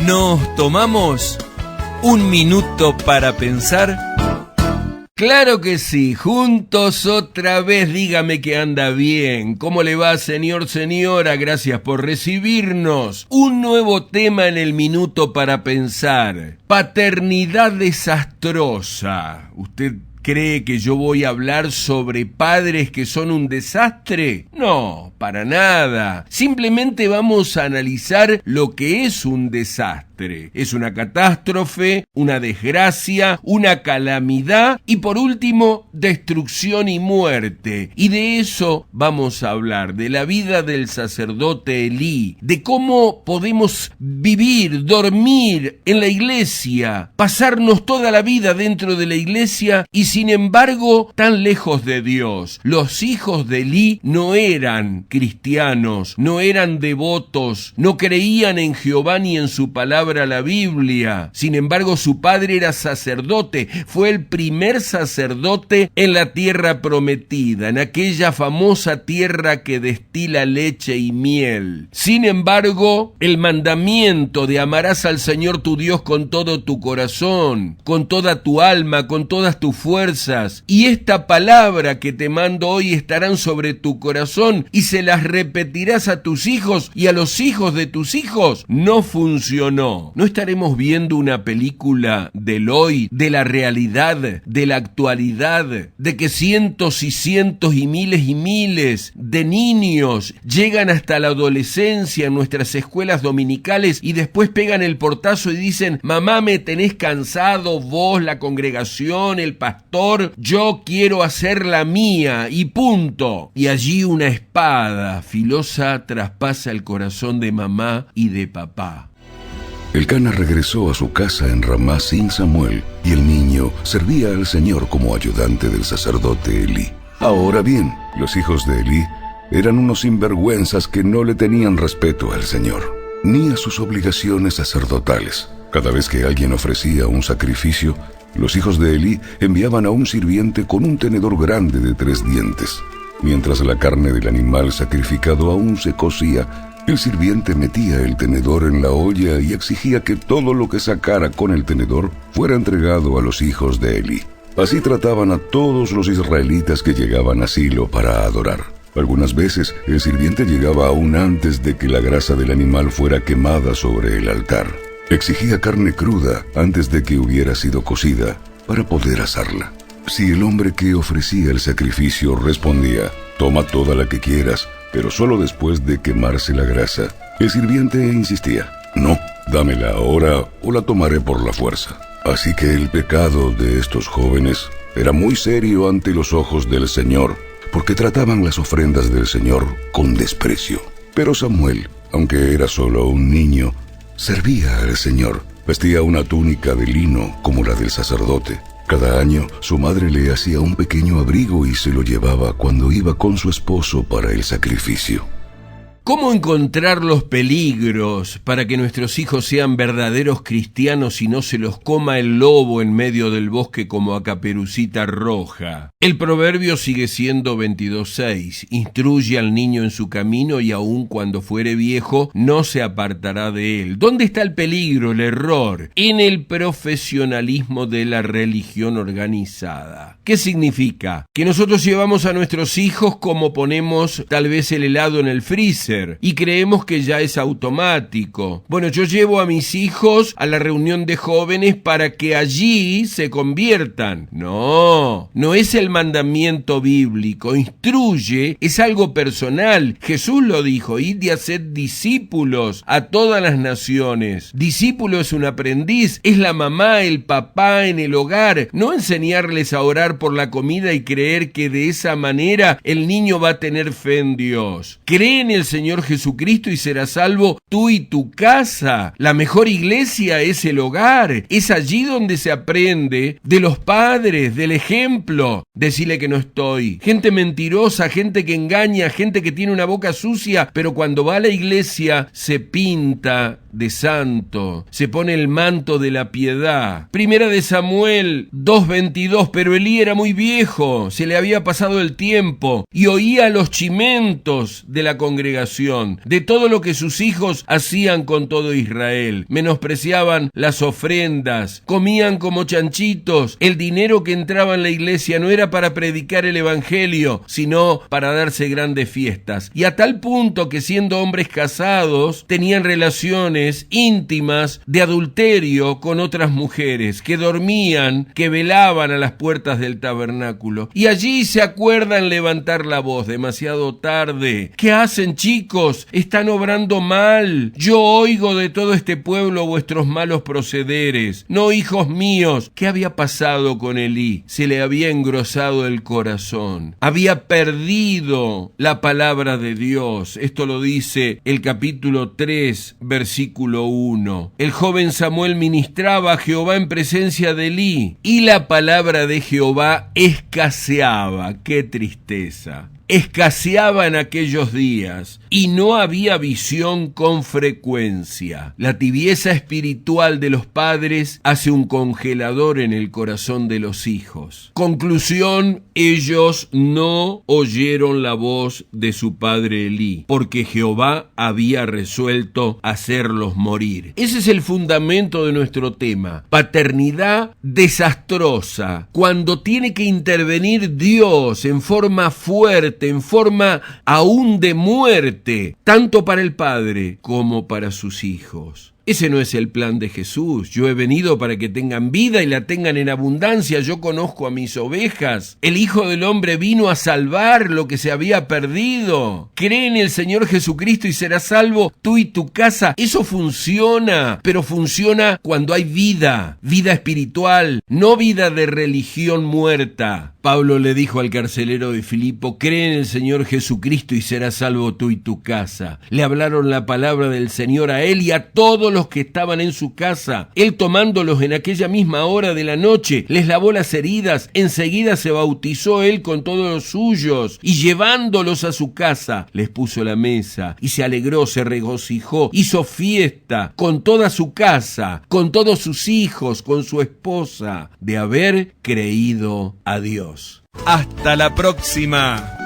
¿Nos tomamos un minuto para pensar? Claro que sí, juntos otra vez. Dígame que anda bien. ¿Cómo le va, señor, señora? Gracias por recibirnos. Un nuevo tema en el minuto para pensar. Paternidad desastrosa. ¿Usted cree que yo voy a hablar sobre padres que son un desastre? No, para nada. Simplemente vamos a analizar lo que es un desastre. Es una catástrofe, una desgracia, una calamidad y por último, destrucción y muerte. Y de eso vamos a hablar, de la vida del sacerdote Elí, de cómo podemos vivir, dormir en la iglesia, pasarnos toda la vida dentro de la iglesia y sin embargo tan lejos de Dios. Los hijos de Elí no eran cristianos, no eran devotos, no creían en Jehová ni en su palabra, la Biblia. Sin embargo, su padre era sacerdote, fue el primer sacerdote en la tierra prometida, en aquella famosa tierra que destila leche y miel. Sin embargo, el mandamiento de amarás al Señor tu Dios con todo tu corazón, con toda tu alma, con todas tus fuerzas, y esta palabra que te mando hoy estarán sobre tu corazón y se las repetirás a tus hijos y a los hijos de tus hijos, no funcionó. ¿No estaremos viendo una película del hoy, de la realidad, de la actualidad, de que cientos y miles de niños llegan hasta la adolescencia en nuestras escuelas dominicales y después pegan el portazo y dicen: mamá, me tenés cansado, vos, la congregación, el pastor, yo quiero hacer la mía y punto? Y allí una espada filosa traspasa el corazón de mamá y de papá. Elcana regresó a su casa en Ramá sin Samuel, y el niño servía al Señor como ayudante del sacerdote Elí. Ahora bien, los hijos de Elí eran unos sinvergüenzas que no le tenían respeto al Señor, ni a sus obligaciones sacerdotales. Cada vez que alguien ofrecía un sacrificio, los hijos de Elí enviaban a un sirviente con un tenedor grande de 3 dientes. Mientras la carne del animal sacrificado aún se cocía, el sirviente metía el tenedor en la olla y exigía que todo lo que sacara con el tenedor fuera entregado a los hijos de Elí. Así trataban a todos los israelitas que llegaban a Silo para adorar. Algunas veces el sirviente llegaba aún antes de que la grasa del animal fuera quemada sobre el altar. Exigía carne cruda antes de que hubiera sido cocida para poder asarla. Si el hombre que ofrecía el sacrificio respondía: toma toda la que quieras, pero solo después de quemarse la grasa, el sirviente insistía: no, dámela ahora o la tomaré por la fuerza. Así que el pecado de estos jóvenes era muy serio ante los ojos del Señor, porque trataban las ofrendas del Señor con desprecio. Pero Samuel, aunque era solo un niño, servía al Señor. Vestía una túnica de lino como la del sacerdote. Cada año su madre le hacía un pequeño abrigo y se lo llevaba cuando iba con su esposo para el sacrificio. ¿Cómo encontrar los peligros para que nuestros hijos sean verdaderos cristianos y no se los coma el lobo en medio del bosque como a Caperucita Roja? El proverbio sigue siendo 22:6. Instruye al niño en su camino y aun cuando fuere viejo no se apartará de él. ¿Dónde está el peligro, el error? En el profesionalismo de la religión organizada. ¿Qué significa? Que nosotros llevamos a nuestros hijos como ponemos tal vez el helado en el freezer y creemos que ya es automático. Bueno, yo llevo a mis hijos a la reunión de jóvenes para que allí se conviertan. No es el mandamiento bíblico. Instruye, es algo personal. Jesús lo dijo: id y haced discípulos a todas las naciones. Discípulo es un aprendiz, es la mamá, el papá en el hogar. No enseñarles a orar por la comida y creer que de esa manera el niño va a tener fe en Dios. Cree en el Señor Jesucristo y serás salvo tú y tu casa. La mejor iglesia es el hogar. Es allí donde se aprende de los padres, del ejemplo. Decirle que no estoy. Gente mentirosa, gente que engaña, gente que tiene una boca sucia, pero cuando va a la iglesia se pinta de santo, se pone el manto de la piedad. Primera de Samuel 2:22, pero Elí era muy viejo, se le había pasado el tiempo y oía los chimentos de la congregación, de todo lo que sus hijos hacían con todo Israel. Menospreciaban las ofrendas, comían como chanchitos. El dinero que entraba en la iglesia no era para predicar el evangelio, sino para darse grandes fiestas. Y a tal punto que, siendo hombres casados, tenían relaciones íntimas de adulterio con otras mujeres, que dormían, que velaban a las puertas del tabernáculo. Y allí se acuerdan levantar la voz demasiado tarde. ¿Qué hacen, chicos? Están obrando mal. Yo oigo de todo este pueblo vuestros malos procederes. No, hijos míos. ¿Qué había pasado con Elí? Se le había engrosado el corazón. Había perdido la palabra de Dios. Esto lo dice el capítulo 3, versículo 1. El joven Samuel ministraba a Jehová en presencia de Elí, y la palabra de Jehová escaseaba. ¡Qué tristeza! Escaseaba en aquellos días y no había visión con frecuencia. La tibieza espiritual de los padres hace un congelador en el corazón de los hijos. Conclusión: ellos no oyeron la voz de su padre Elí, porque Jehová había resuelto hacerlos morir. Ese es el fundamento de nuestro tema: paternidad desastrosa, cuando tiene que intervenir Dios en forma fuerte, en forma aún de muerte, tanto para el padre como para sus hijos. Ese no es el plan de Jesús. Yo he venido para que tengan vida y la tengan en abundancia. Yo conozco a mis ovejas. El Hijo del Hombre vino a salvar lo que se había perdido. Cree en el Señor Jesucristo y serás salvo tú y tu casa. Eso funciona, pero funciona cuando hay vida espiritual, no vida de religión muerta. Pablo le dijo al carcelero de Filipo: cree en el Señor Jesucristo y serás salvo tú y tu casa. Le hablaron la palabra del Señor a él y a todos los que estaban en su casa. Él, tomándolos en aquella misma hora de la noche, les lavó las heridas. Enseguida se bautizó él con todos los suyos, y llevándolos a su casa, les puso la mesa, y se alegró, se regocijó, hizo fiesta con toda su casa, con todos sus hijos, con su esposa, de haber creído a Dios. Hasta la próxima.